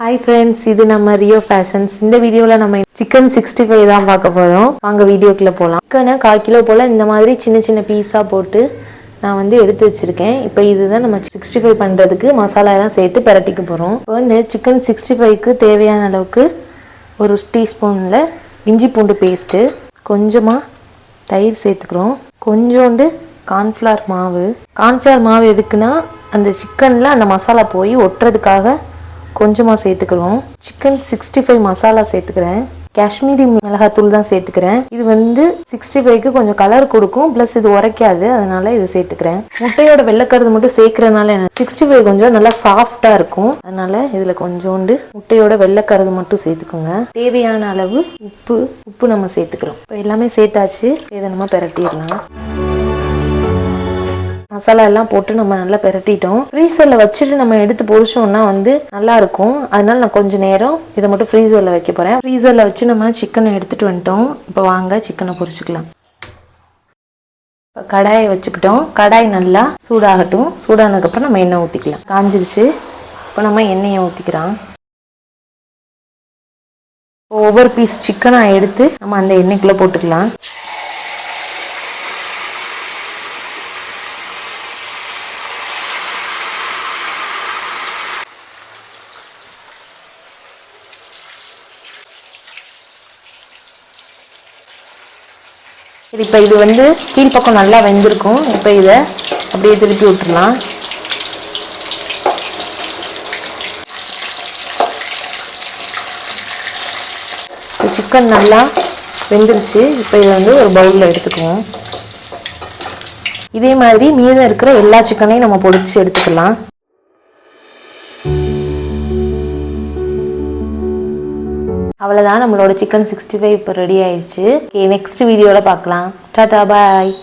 Hi friends, இது நம்ம Rio fashions. இந்த வீடியோல நம்ம சிக்கன் 65 தான் பார்க்க போறோம். வாங்க வீடியோக்குள்ள போலாம். சிக்கனை 1/4 கிலோ போல இந்த மாதிரி சின்ன சின்ன பீஸா போட்டு நான் எடுத்து வச்சிருக்கேன். இப்போ இதுதான் நம்ம 65 பண்றதுக்கு மசாலா எல்லாம் சேர்த்து பிரட்டிக்க போறோம். இப்போ இந்த சிக்கன் 65க்கு தேவையான அளவுக்கு ஒரு டீஸ்பூன்ல இஞ்சி பூண்டு பேஸ்ட், கொஞ்சமா தயிர் சேர்த்துக்கிறோம், கொஞ்சோண்டு கார்ன்ஃப்ளவர் மாவு. கார்ன்ஃப்ளவர் மாவு எதுக்குன்னா அந்த சிக்கன்ல அந்த மசாலா போய் ஒட்டுறதுக்காக கொஞ்சமாக சேர்த்துக்கிறோம். சிக்கன் 65 மசாலா சேர்த்துக்கிறேன். காஷ்மீரி மிளகாத்தூள் தான் சேர்த்துக்கிறேன். இது 65க்கு கொஞ்சம் கலர் கொடுக்கும், ப்ளஸ் இது உரைக்காது, அதனால இது சேர்த்துக்கிறேன். முட்டையோட வெள்ளைக்கருது மட்டும் சேர்க்கறதுனால 65 கொஞ்சம் நல்லா சாஃப்டா இருக்கும். அதனால இதுல கொஞ்சோண்டு முட்டையோட வெள்ளைக்கருது மட்டும் சேர்த்துக்கோங்க. தேவையான அளவு உப்பு நம்ம சேர்த்துக்கிறோம். இப்போ எல்லாமே சேர்த்தாச்சு. இதை நம்ம பிரட்டிடலாம். மசாலா எல்லாம் போட்டு நம்ம நல்லா பிரட்டிட்டோம். ஃப்ரீசர்ல வச்சுட்டு நம்ம எடுத்து பொரிச்சோம்னா நல்லா இருக்கும். அதனால நான் கொஞ்ச நேரம் இதை மட்டும் ஃப்ரீசர்ல வைக்க போறேன். ஃப்ரீசர்ல வச்சு நம்ம சிக்கனை எடுத்துட்டு வந்துட்டோம். இப்போ வாங்க சிக்கனை பொரிச்சுக்கலாம். இப்போ கடாயை வச்சுக்கிட்டோம். கடாய் நல்லா சூடாகட்டும். சூடானதுக்கு அப்புறம் நம்ம எண்ணெய் ஊற்றிக்கலாம். காஞ்சிருச்சு. இப்போ நம்ம எண்ணெயை ஊற்றிக்கலாம். ஒவ்வொரு பீஸ் சிக்கனை எடுத்து நம்ம அந்த எண்ணெய்க்குள்ள போட்டுக்கலாம். இப்போ இது கீழ்ப்பக்கம் நல்லா வெந்திருக்கும். இப்போ இதை அப்படியே திருப்பி விட்டுடலாம். சிக்கன் நல்லா வெந்துருச்சு. இப்போ இதை ஒரு பவுலில் எடுத்துக்குவோம். இதே மாதிரி மீதம் இருக்கிற எல்லா சிக்கனையும் நம்ம பொரிச்சு எடுத்துக்கலாம். அவ்வளோதான், நம்மளோட சிக்கன் 65 இப்போ ரெடி ஆயிடுச்சு. நெக்ஸ்ட் வீடியோவில் பார்க்கலாம். டாடா பாய்.